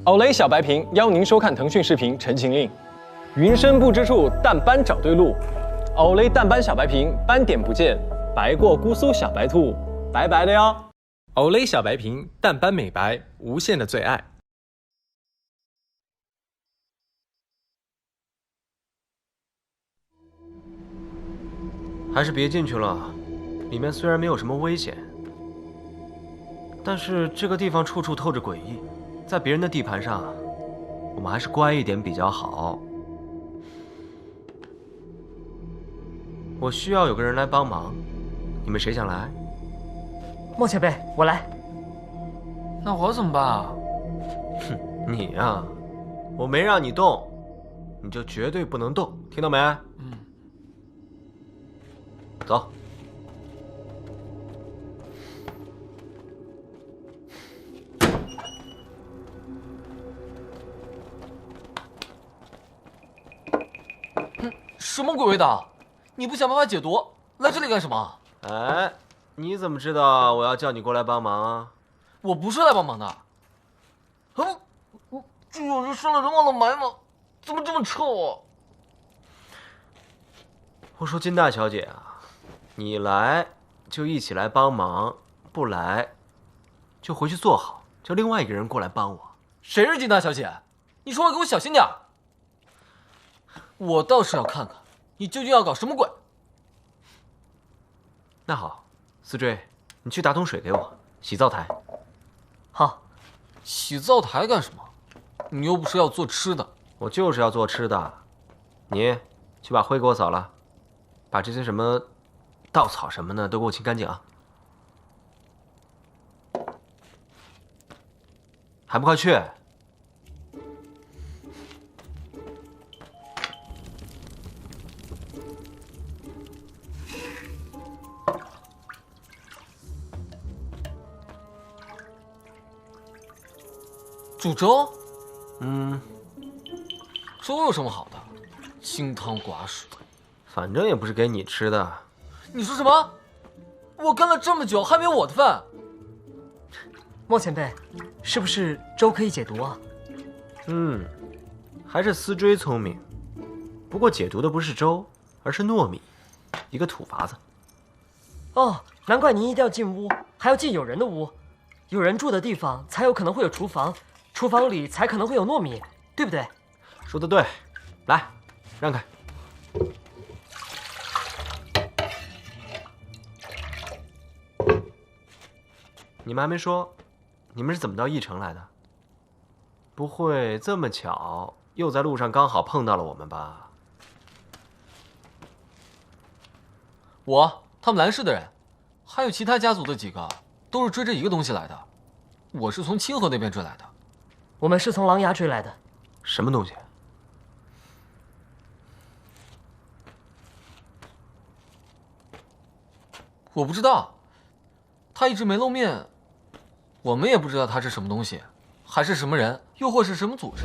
奥雷小白瓶邀您收看腾讯视频《陈情令》。云深不知处，淡斑找对路。奥雷淡斑小白瓶，斑点不见，白过姑苏小白兔，白白的哟。奥雷小白瓶，淡斑美白，无限的最爱。还是别进去了，里面虽然没有什么危险，但是这个地方处处透着诡异，在别人的地盘上，我们还是乖一点比较好。我需要有个人来帮忙，你们谁想来？莫前辈，我来。那我怎么办啊？哼，你呀，我没让你动，你就绝对不能动，听到没？嗯。走。什么鬼味道？你不想办法解毒，来这里干什么？哎，你怎么知道我要叫你过来帮忙啊？我不是来帮忙的。这有人生了人忘了埋吗？怎么这么臭啊？我说金大小姐啊，你来就一起来帮忙，不来就回去坐好，叫另外一个人过来帮我。谁是金大小姐？你说话给我小心点儿。我倒是要看看你究竟要搞什么鬼。那好，思追，你去打桶水给我，洗灶台。好。洗灶台干什么？你又不是要做吃的。我就是要做吃的。你去把灰给我扫了，把这些什么稻草什么的都给我清干净啊！还不快去！煮粥？粥有什么好的？清汤寡水。反正也不是给你吃的。你说什么？我干了这么久，还没有我的份。莫前辈，是不是粥可以解毒啊？还是思追聪明。不过解毒的不是粥，而是糯米，一个土法子。哦，难怪您一定要进屋，还要进有人的屋，有人住的地方才有可能会有厨房，厨房里才可能会有糯米，对不对？说得对，来，让开。你们还没说，你们是怎么到义城来的？不会这么巧，又在路上刚好碰到了我们吧？他们蓝氏的人，还有其他家族的几个，都是追着一个东西来的。我是从清河那边追来的。我们是从狼牙追来的。什么东西？我不知道，他一直没露面，我们也不知道他是什么东西，还是什么人，又或是什么组织。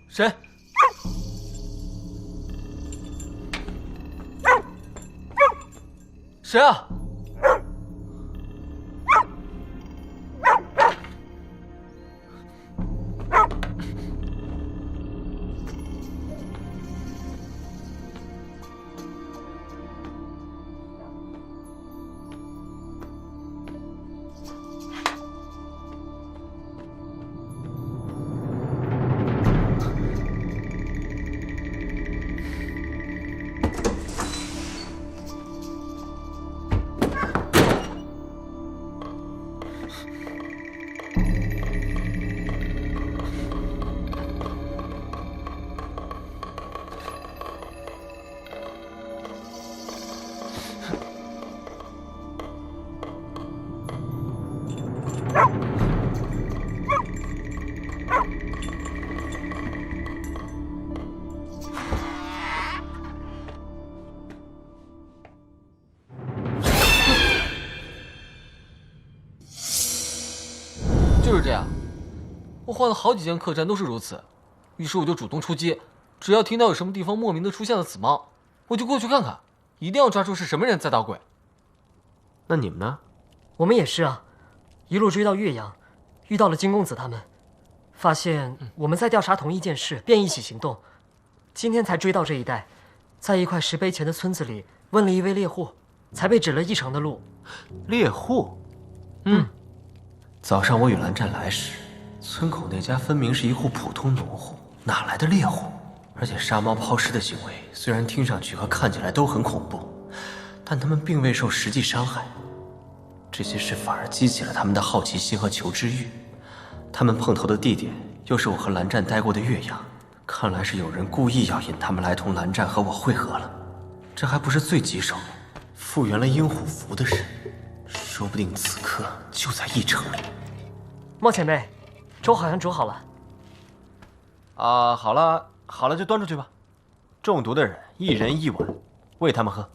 谁？谁啊？就是这样，我换了好几间客栈都是如此，于是我就主动出击，只要听到有什么地方莫名的出现了紫猫，我就过去看看，一定要抓住是什么人在捣鬼。那你们呢？我们也是啊，一路追到岳阳，遇到了金公子他们，发现我们在调查同一件事，便一起行动。今天才追到这一带，在一块石碑前的村子里问了一位猎户，才被指了一程的路。猎户？早上我与蓝湛来时，村口那家分明是一户普通农户，哪来的猎户？而且杀猫抛尸的行为虽然听上去和看起来都很恐怖，但他们并未受实际伤害。这些事反而激起了他们的好奇心和求知欲。他们碰头的地点又是我和蓝湛待过的岳阳，看来是有人故意要引他们来同蓝湛和我会合了。这还不是最棘手，复原了鹰虎符的事，说不定此刻就在驿城里。莫前辈，粥好像煮好了。啊，好了好了，就端出去吧。中毒的人一人一碗，喂他们喝。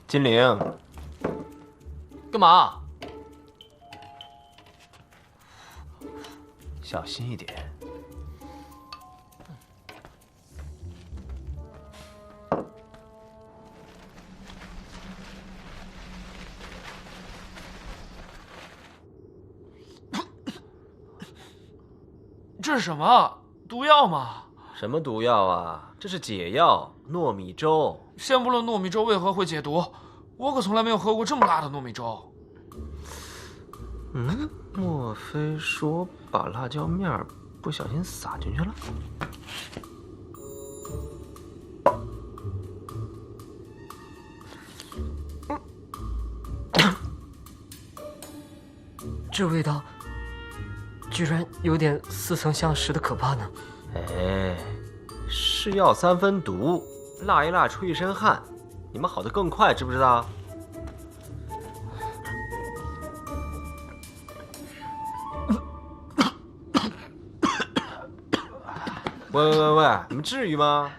金陵，干嘛？小心一点。这是什么毒药吗？什么毒药啊？这是解药，糯米粥。先不论糯米粥为何会解毒，我可从来没有喝过这么辣的糯米粥。莫非说把辣椒面不小心撒进去了？这味道居然有点似曾相识的可怕呢。哎，是药三分毒，辣一辣出一身汗，你们好得更快，知不知道？喂，你们至于吗？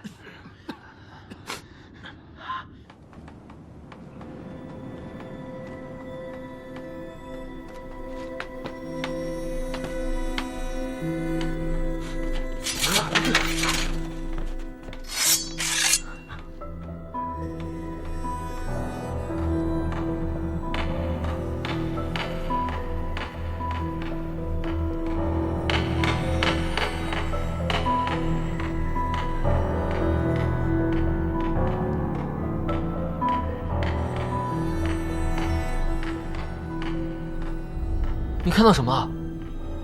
你看到什么？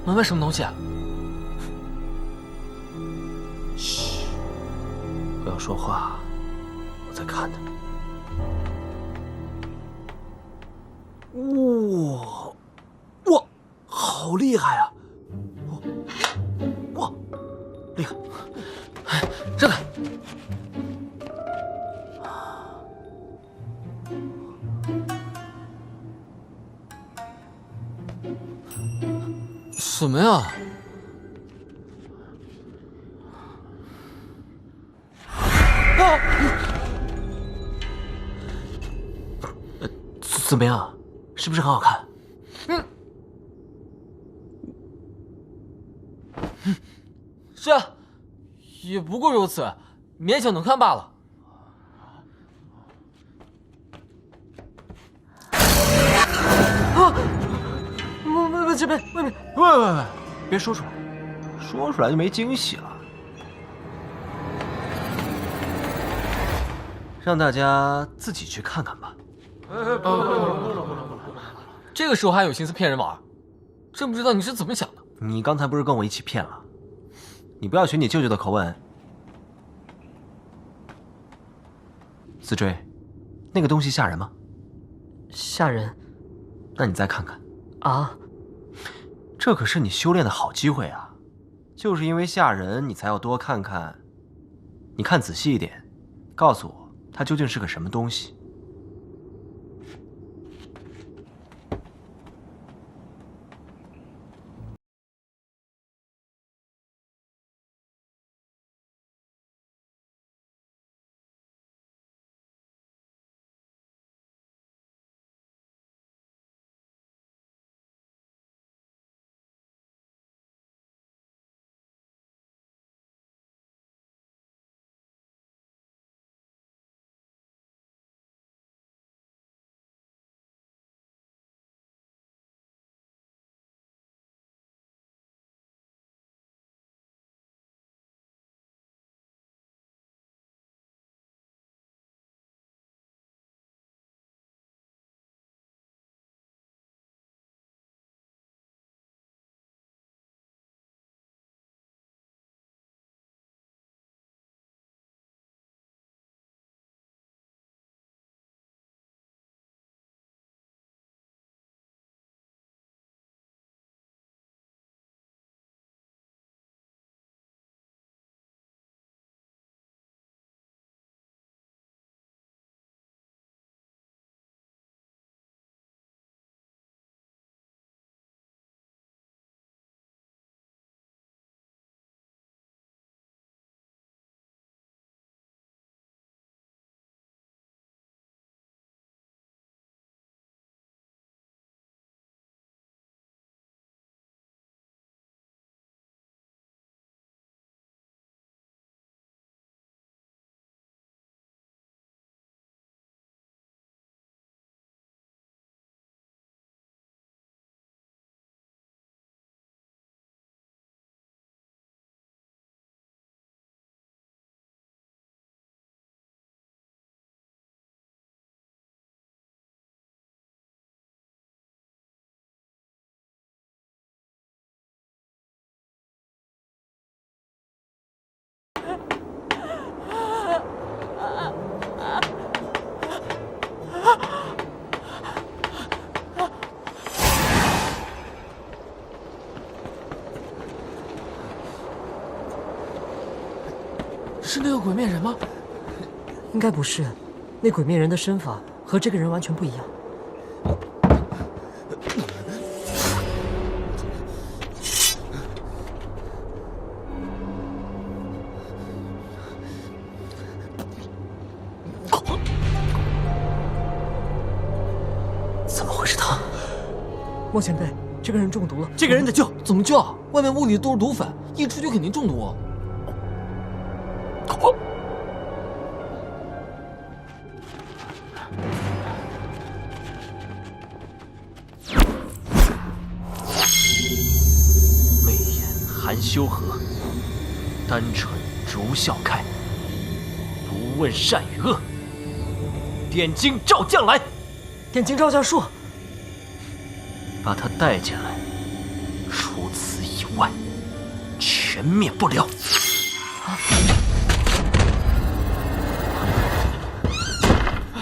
门外什么东西啊？嘘，不要说话，我在看呢。哇，好厉害啊！哇，厉害！让开！什么呀？怎么样？是不是很好看？是啊，也不过如此，勉强能看罢了。这边外面，喂，别说出来，说出来就没惊喜了。让大家自己去看看吧。这个时候还有心思骗人玩？真不知道你是怎么想的。你刚才不是跟我一起骗了？你不要学你舅舅的口吻。思追，那个东西吓人吗？吓人。那你再看看。啊！这可是你修炼的好机会啊！就是因为吓人，你才要多看看。你看仔细一点，告诉我，它究竟是个什么东西？是那个鬼面人吗？应该不是，那鬼面人的身法和这个人完全不一样。怎么会是他？莫前辈，这个人中毒了，这个人得救，怎么救啊？外面屋里都是毒粉，一出去肯定中毒。媚眼含羞合，单唇逐笑开，不问善与恶。点睛照将来，点睛照将术，把他带进来，除此以外，全灭不了。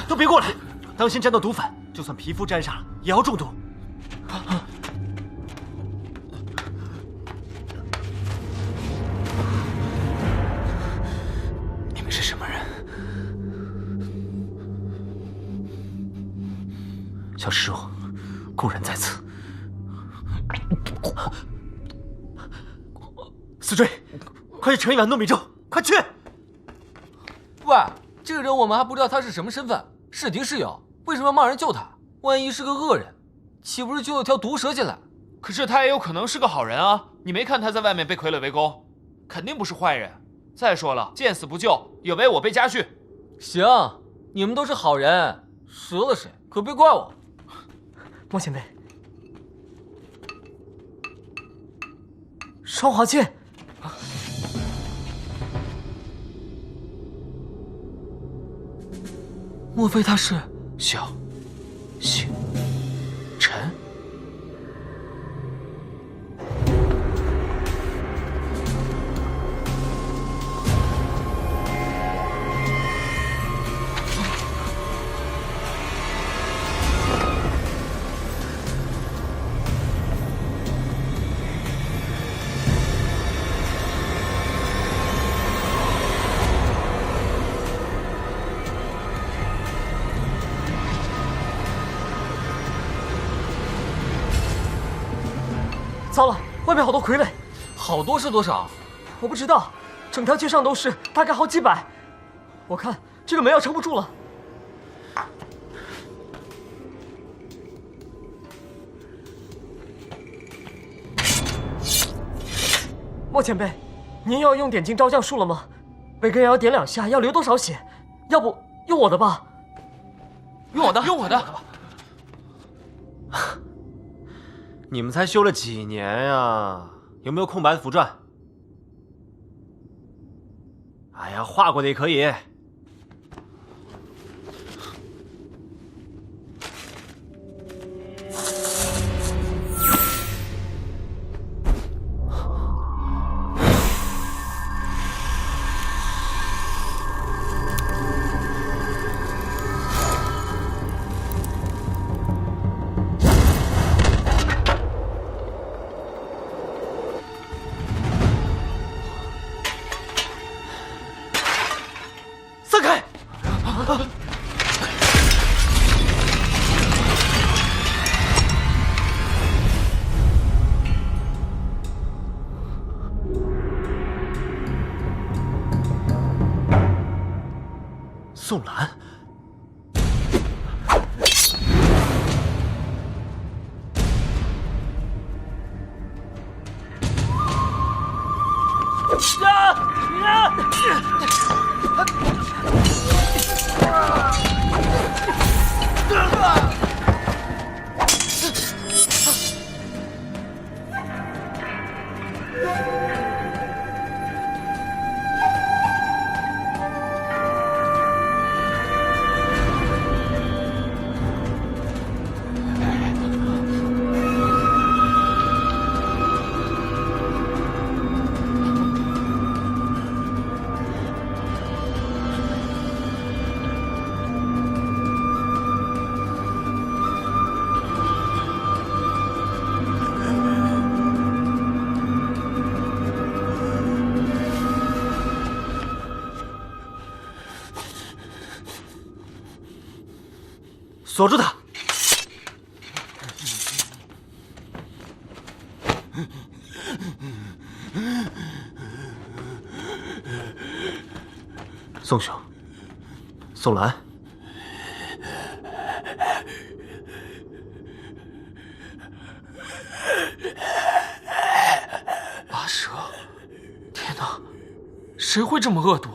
都别过来，当心沾到毒粉，就算皮肤沾上了，也要中毒。你们是什么人？小师傅，故人在此。死追，快去盛一碗糯米粥，快去！喂，这个人我们还不知道他是什么身份，是敌是友，为什么要骂人救他？万一是个恶人，岂不是就有条毒蛇进来？可是他也有可能是个好人啊！你没看他在外面被傀儡围攻，肯定不是坏人。再说了，见死不救也违我辈家训。行，你们都是好人，折了谁可别怪我。莫前辈，双华剑。莫非他是小、姓、陈？糟了，外面好多傀儡，好多是多少？我不知道，整条街上都是，大概好几百。我看这个门要撑不住了。莫前辈，您要用点睛招将术了吗？每个人要点2下，要流多少血？要不用我的吧？用我的，用我的。你们才修了几年呀？有没有空白的符篆？哎呀，画过的也可以。散开！宋兰，锁住他！宋兄，宋兰，拔舌！天哪，谁会这么恶毒？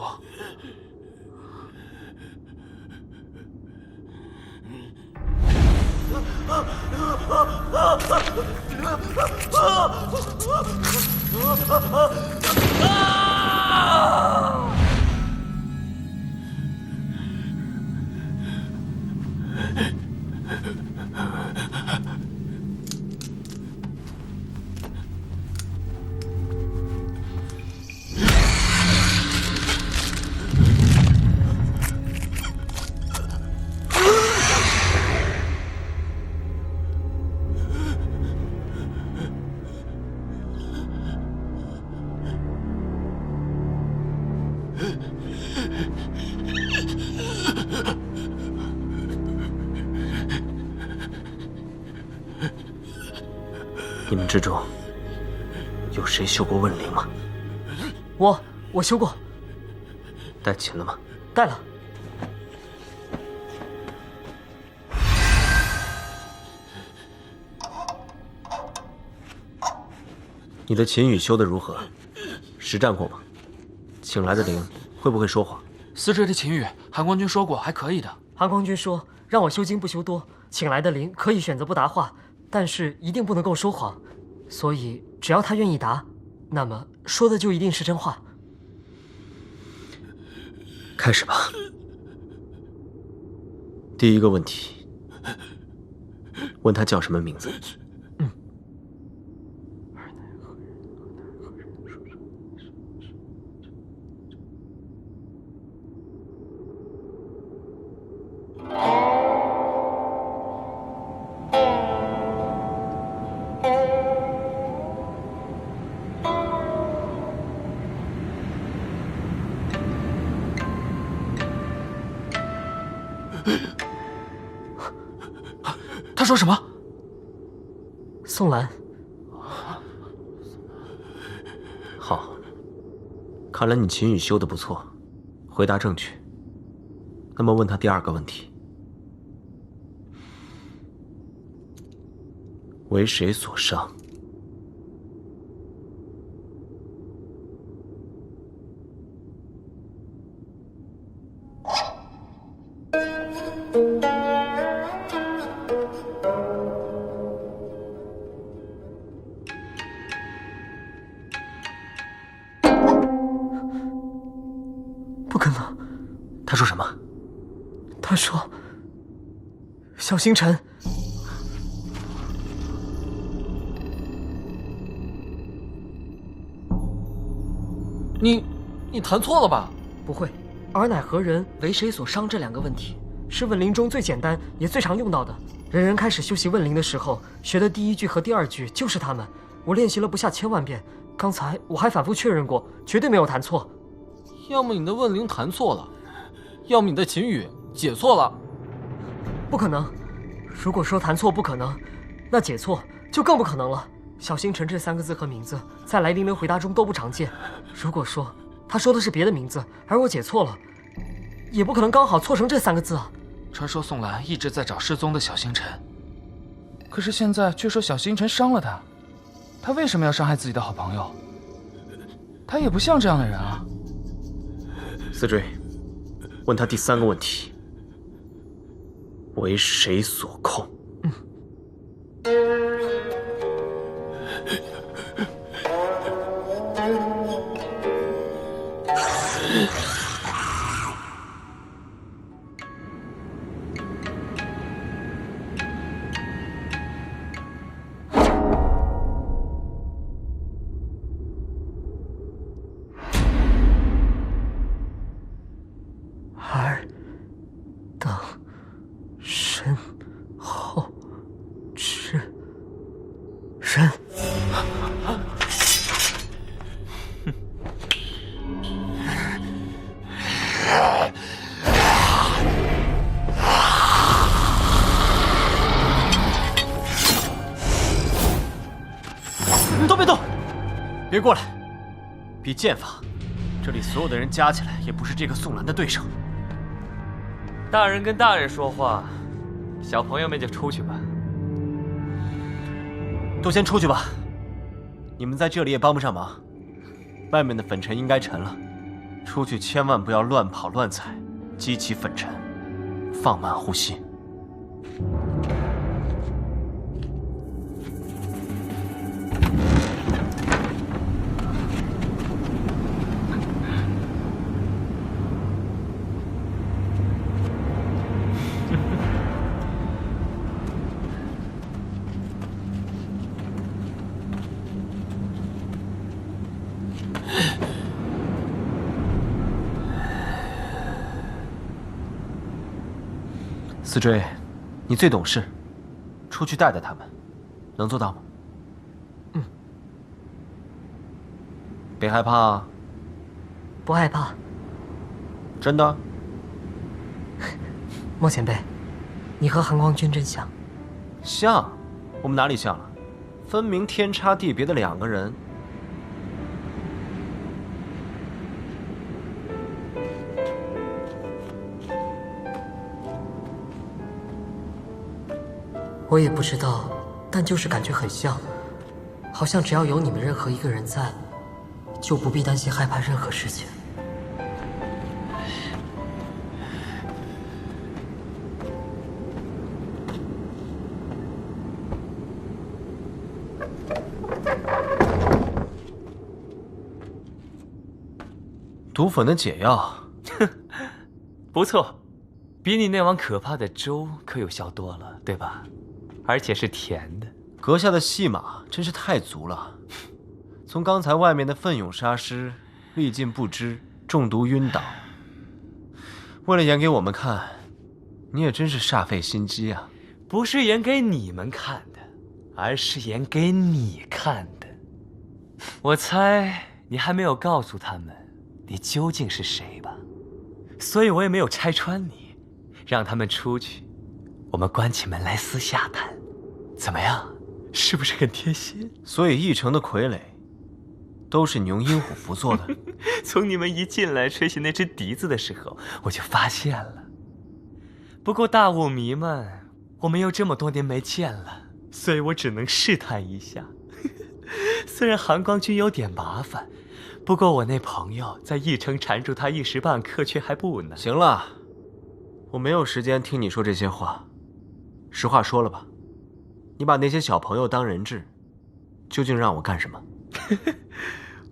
你们之中有谁修过问灵吗？我修过。带琴了吗？带了。你的琴语修得如何？实战过吗？请来的灵会不会说谎？司坠的琴语，韩光君说过还可以的。韩光君说让我修精不修多，请来的灵可以选择不答话，但是一定不能够说谎。所以只要他愿意答，那么说的就一定是真话。开始吧。第一个问题，问他叫什么名字？他说什么？宋兰。好，看来你琴语修得不错，回答正确。那么问他第二个问题：为谁所伤？不可能。他说什么？他说小星辰。你弹错了吧？不会，尔乃何人，为谁所伤这两个问题，是问灵中最简单也最常用到的。人人开始修习问灵的时候，学的第一句和第二句就是它们。我练习了不下1000万遍，刚才我还反复确认过，绝对没有弹错。要么你的问灵弹错了，要么你的琴语解错了。不可能，如果说弹错不可能，那解错就更不可能了。小星辰这3个字和名字，在来灵人回答中都不常见。如果说他说的是别的名字，而我解错了，也不可能刚好错成这3个字啊。传说宋兰一直在找失踪的小星辰，可是现在却说小星辰伤了他，他为什么要伤害自己的好朋友？他也不像这样的人啊。司坠，问他第3个问题：为谁所控？尔等身后之人。别过来！比剑法，这里所有的人加起来也不是这个宋兰的对手。大人跟大人说话，小朋友们就出去吧。都先出去吧，你们在这里也帮不上忙。外面的粉尘应该沉了，出去千万不要乱跑乱踩，激起粉尘，放慢呼吸。思追，你最懂事，出去带带他们，能做到吗？嗯。别害怕啊。不害怕。真的？莫前辈，你和韩光君真像。像？我们哪里像了？分明天差地别的两个人。我也不知道，但就是感觉很像，好像只要有你们任何一个人在，就不必担心害怕任何事情。毒粉的解药，不错，比你那碗可怕的粥可有效多了，对吧？而且是甜的。阁下的戏码真是太足了。从刚才外面的奋勇杀师，历尽不支，中毒晕倒，为了演给我们看，你也真是煞费心机啊！不是演给你们看的，而是演给你看的。我猜你还没有告诉他们你究竟是谁吧？所以我也没有拆穿你，让他们出去，我们关起门来私下谈，怎么样？是不是很贴心？所以义城的傀儡都是你用阴虎符做的。从你们一进来吹起那只笛子的时候，我就发现了。不过大雾弥漫，我们又这么多年没见了，所以我只能试探一下。虽然寒光君有点麻烦，不过我那朋友在义城缠住他一时半刻却还不难。行了，我没有时间听你说这些话。实话说了吧，你把那些小朋友当人质，究竟让我干什么？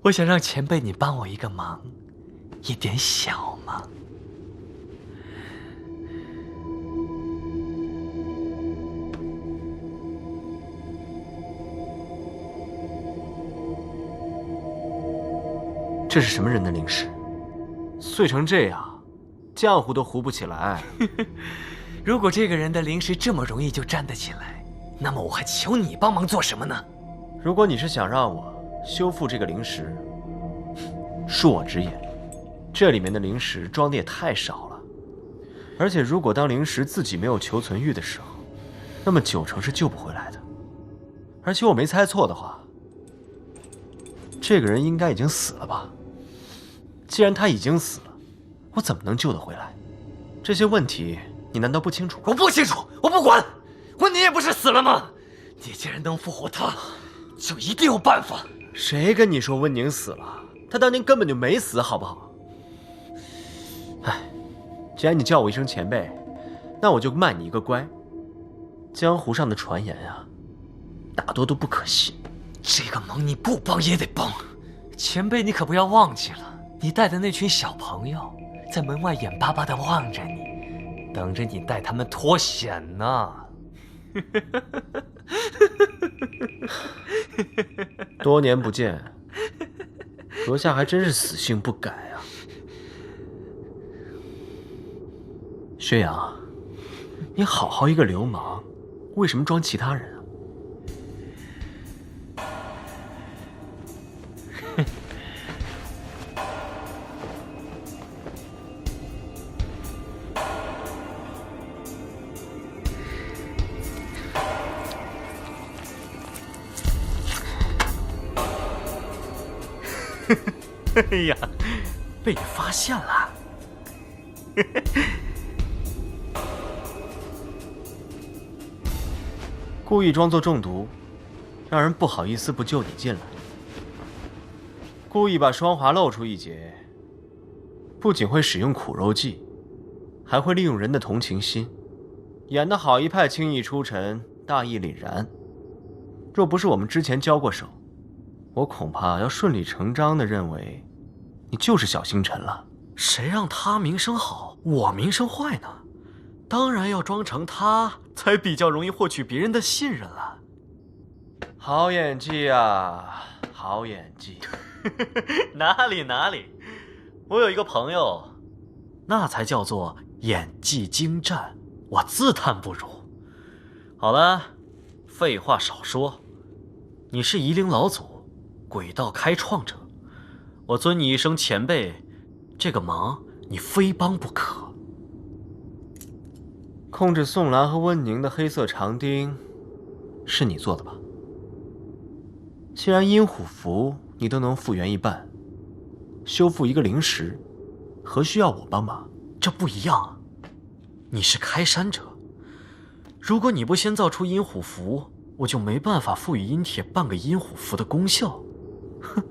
我想让前辈你帮我一个忙，一点小忙。这是什么人的灵石？碎成这样，浆糊都糊不起来。如果这个人的灵石这么容易就站得起来，那么我还求你帮忙做什么呢？如果你是想让我修复这个灵石，恕我直言，这里面的灵石装的也太少了。而且如果当灵石自己没有求存欲的时候，那么90%是救不回来的。而且我没猜错的话，这个人应该已经死了吧？既然他已经死了，我怎么能救得回来？这些问题你难道不清楚？我不清楚，我不管。你也不是死了吗？你既然能复活他，就一定有办法。谁跟你说温宁死了？他当年根本就没死，好不好？哎，既然你叫我一声前辈，那我就卖你一个乖。江湖上的传言啊，大多都不可信。这个忙你不帮也得帮。前辈，你可不要忘记了，你带的那群小朋友在门外眼巴巴地望着你，等着你带他们脱险呢。多年不见，阁下还真是死性不改啊。薛洋，你好好一个流氓，为什么装其他人啊？哎呀，被你发现了。故意装作中毒，让人不好意思不救你进来。故意把双华露出一截，不仅会使用苦肉计，还会利用人的同情心，演得好一派轻易出尘，大义凛然。若不是我们之前交过手，我恐怕要顺理成章地认为你就是小星辰了。谁让他名声好，我名声坏呢？当然要装成他，才比较容易获取别人的信任了。好演技啊，好演技！哪里，我有一个朋友，那才叫做演技精湛，我自叹不如。好了，废话少说，你是夷陵老祖，鬼道开创者，我尊你一声前辈，这个忙你非帮不可。控制宋兰和温宁的黑色长钉，是你做的吧？既然阴虎符你都能复原一半，修复一个灵石，何须要我帮忙？这不一样啊，你是开山者，如果你不先造出阴虎符，我就没办法赋予阴铁半个阴虎符的功效。哼，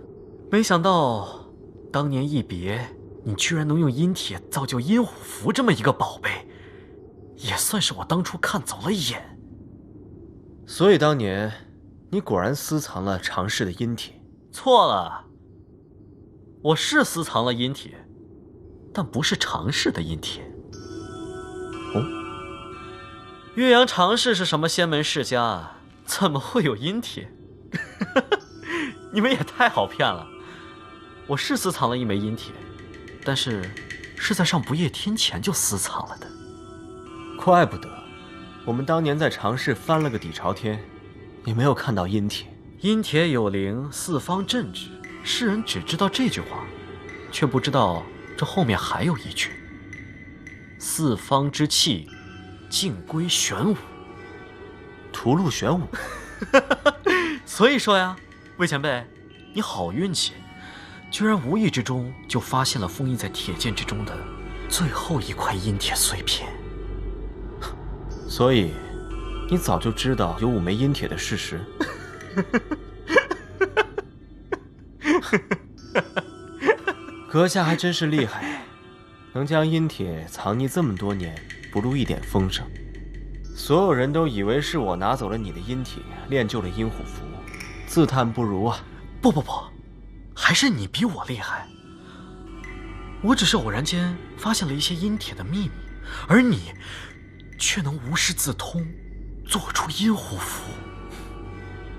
没想到当年一别，你居然能用阴铁造就阴虎符这么一个宝贝，也算是我当初看走了眼。所以当年你果然私藏了常氏的阴铁。错了，我是私藏了阴铁，但不是常氏的阴铁。哦，岳阳常氏是什么仙门世家，怎么会有阴铁？你们也太好骗了。我是私藏了一枚阴铁，但是在上不夜天前就私藏了的。怪不得我们当年在常氏翻了个底朝天，也没有看到阴铁。阴铁有灵，四方镇之。世人只知道这句话，却不知道这后面还有一句：四方之气，尽归玄武。屠戮玄武。所以说呀，魏前辈，你好运气，居然无意之中就发现了封印在铁剑之中的最后一块阴铁碎片。所以你早就知道有5枚阴铁的事实。阁下还真是厉害，能将阴铁藏匿这么多年，不露一点风声。所有人都以为是我拿走了你的阴铁，练就了阴虎符，自叹不如啊！不，还是你比我厉害。我只是偶然间发现了一些阴铁的秘密，而你却能无师自通，做出阴虎符。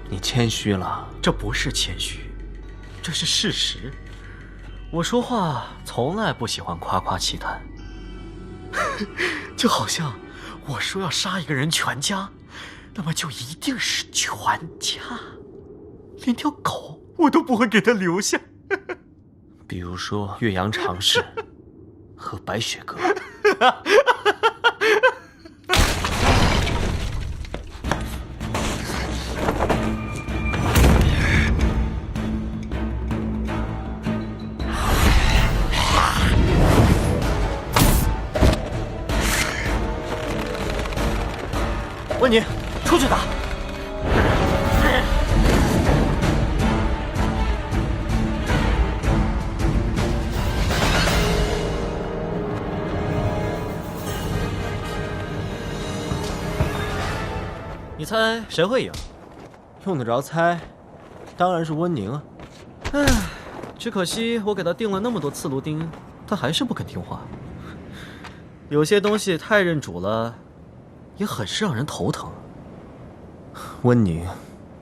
你谦虚了。这不是谦虚，这是事实。我说话从来不喜欢夸夸其谈。就好像我说要杀一个人全家，那么就一定是全家，连条狗我都不会给他留下。比如说岳阳常氏和白雪阁。温宁，出去打！你猜谁会赢？用得着猜，当然是温宁啊。唉，只可惜我给他钉了那么多刺芦钉，他还是不肯听话。有些东西太认主了，也很是让人头疼。温宁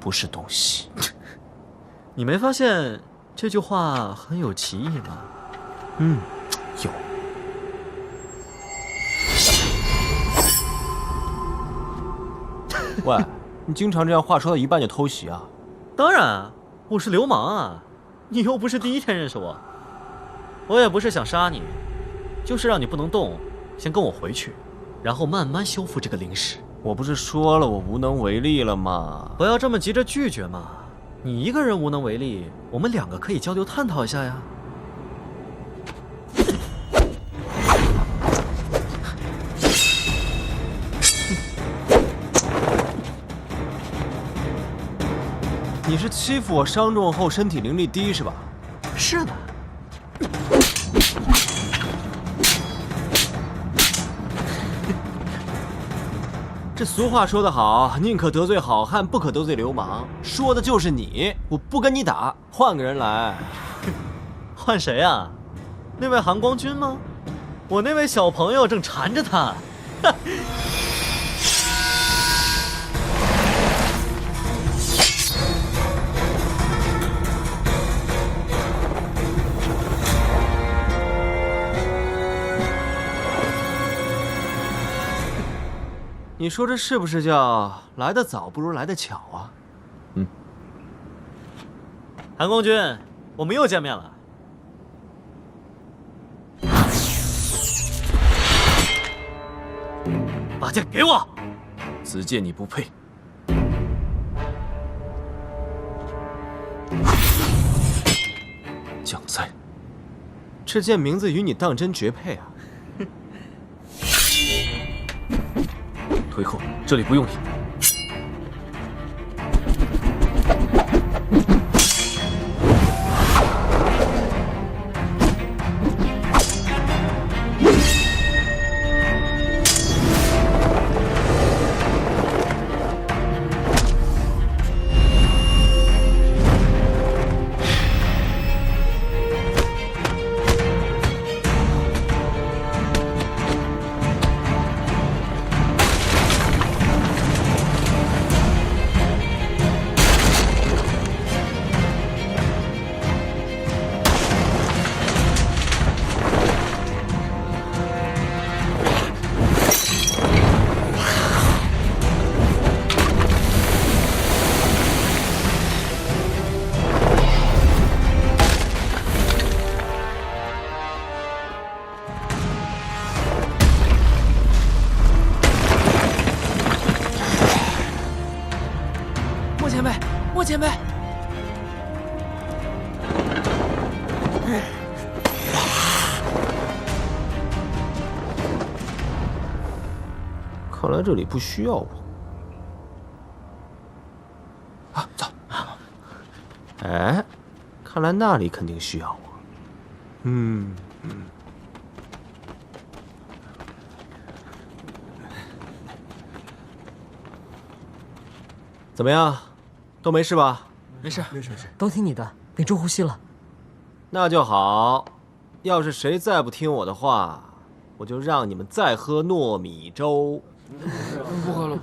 不是东西。你没发现这句话很有歧义吗？有。喂，你经常这样话说到一半就偷袭啊？当然，我是流氓啊！你又不是第一天认识我，我也不是想杀你，就是让你不能动，先跟我回去，然后慢慢修复这个灵石。我不是说了我无能为力了吗？不要这么急着拒绝嘛！你一个人无能为力，我们2个可以交流探讨一下呀。你是欺负我伤重后身体灵力低是吧？是的。这俗话说得好，宁可得罪好汉，不可得罪流氓。说的就是你，我不跟你打，换个人来。换谁啊？那位韩光君吗？我那位小朋友正缠着他。你说这是不是叫来得早不如来得巧啊？韩光君，我们又见面了。把剑给我！子建，你不配。蒋在，这剑名字与你当真绝配啊！退后，这里不用你。莫前辈，看来这里不需要我。啊，走。哎，看来那里肯定需要我。怎么样，都没事吧？没事。都听你的，屏住呼吸了。那就好。要是谁再不听我的话，我就让你们再喝糯米粥。不喝了。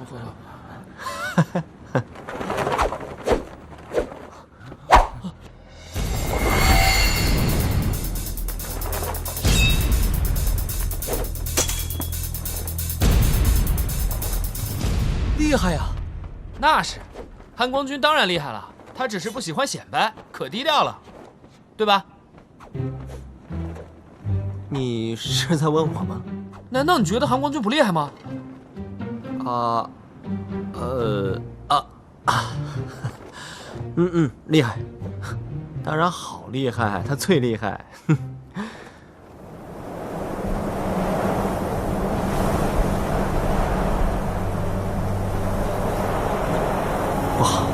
厉害呀！那是，韩光君当然厉害了，他只是不喜欢显摆，可低调了，对吧？你是在问我吗？难道你觉得韩光君不厉害吗？厉害，当然好厉害，他最厉害。不好，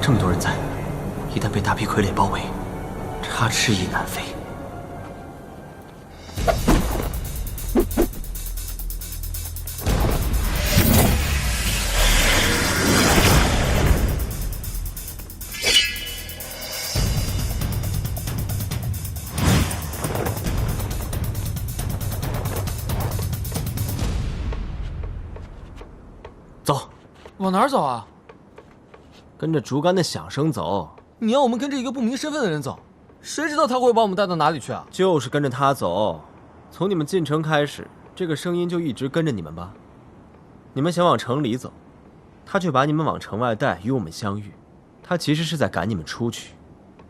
这么多人在，一旦被大批傀儡包围，插翅翼难飞。走，往哪儿走啊？跟着竹竿的响声走。你要我们跟着一个不明身份的人走，谁知道他会把我们带到哪里去啊？就是跟着他走。从你们进城开始，这个声音就一直跟着你们吧。你们想往城里走，他却把你们往城外带，与我们相遇。他其实是在赶你们出去，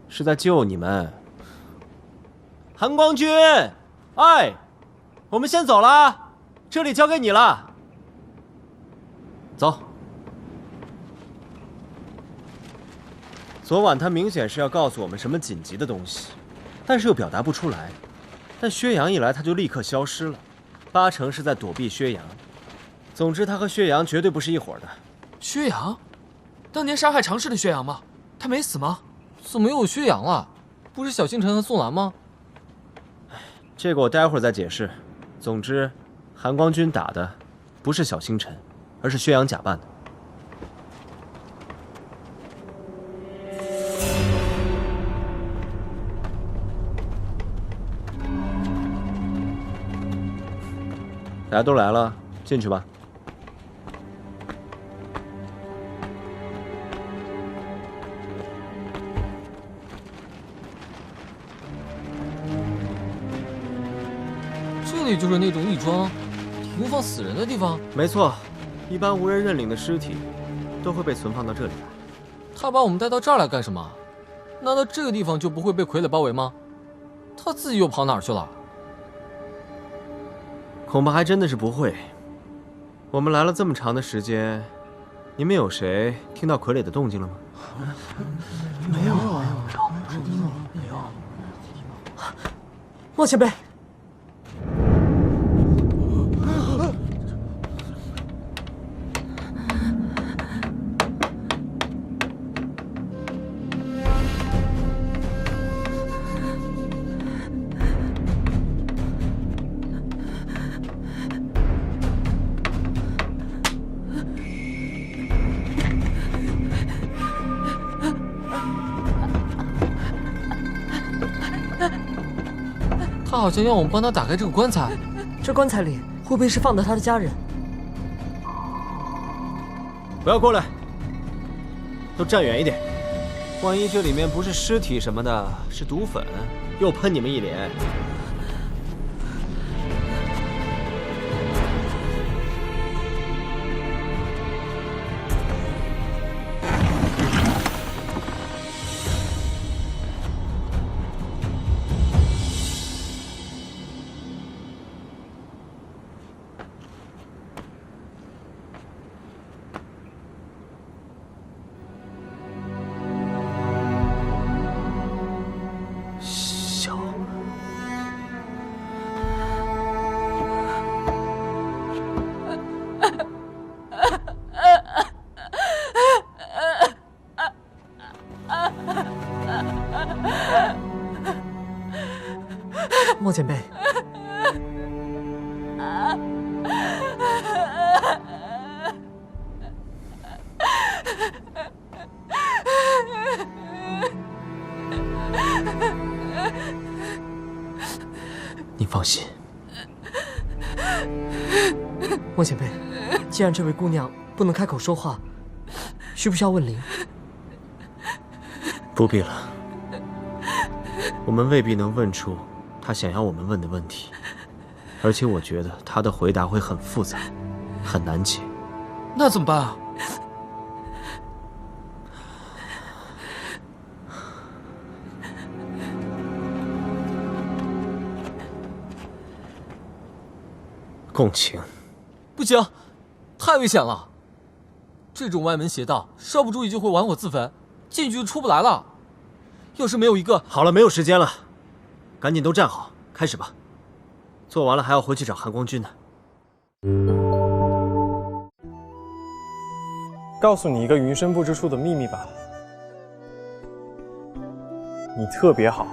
是在救你们。韩光君，哎，我们先走了，这里交给你了。走。昨晚他明显是要告诉我们什么紧急的东西，但是又表达不出来。但薛洋一来，他就立刻消失了，8成是在躲避薛洋。总之，他和薛洋绝对不是一伙的。薛洋，当年杀害常氏的薛洋吗？他没死吗？怎么又有缺氧了？不是小星辰和宋兰吗？这个我待会儿再解释。总之，韩光君打的不是小星辰，而是薛洋假扮的。大家都来了，进去吧。这里就是那种义庄停放死人的地方。没错，一般无人认领的尸体都会被存放到这里来。他把我们带到这儿来干什么？难道这个地方就不会被傀儡包围吗？他自己又跑哪儿去了？恐怕还真的是不会。我们来了这么长的时间，你们有谁听到傀儡的动静了吗？没有。莫前辈，他好像要我们帮他打开这个棺材。这棺材里会不会是放的他的家人？不要过来，都站远一点。万一这里面不是尸体什么的，是毒粉，又喷你们一脸。莫前辈，你放心。莫前辈，既然这位姑娘不能开口说话，需不需要问灵？不必了，我们未必能问出他想要我们问的问题，而且我觉得他的回答会很复杂，很难解。那怎么办啊？共情。不行，太危险了。这种歪门邪道，稍不注意就会玩火自焚，进去就出不来了。要是没有一个……好了，没有时间了，赶紧都站好，开始吧。做完了还要回去找韩光君呢。告诉你一个云深不知处的秘密吧，你特别好，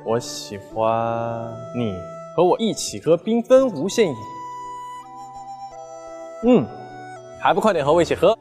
我喜欢你和我一起喝缤纷无限饮。还不快点和我一起喝！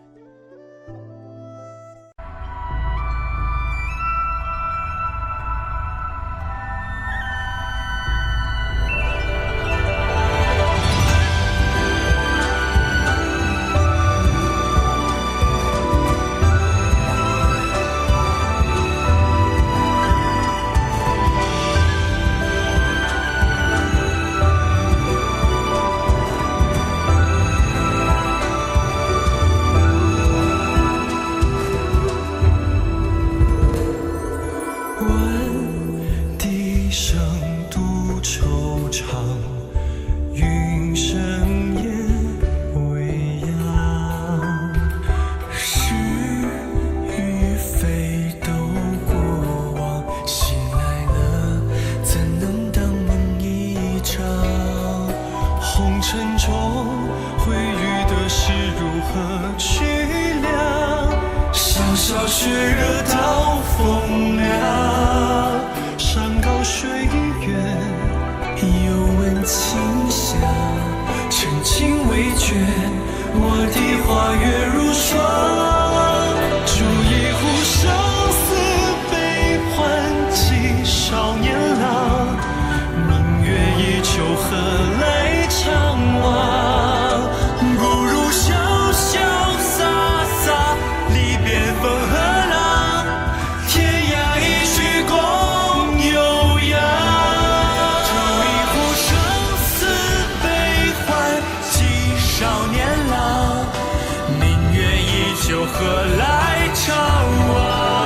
小雪热到又何来怅惘？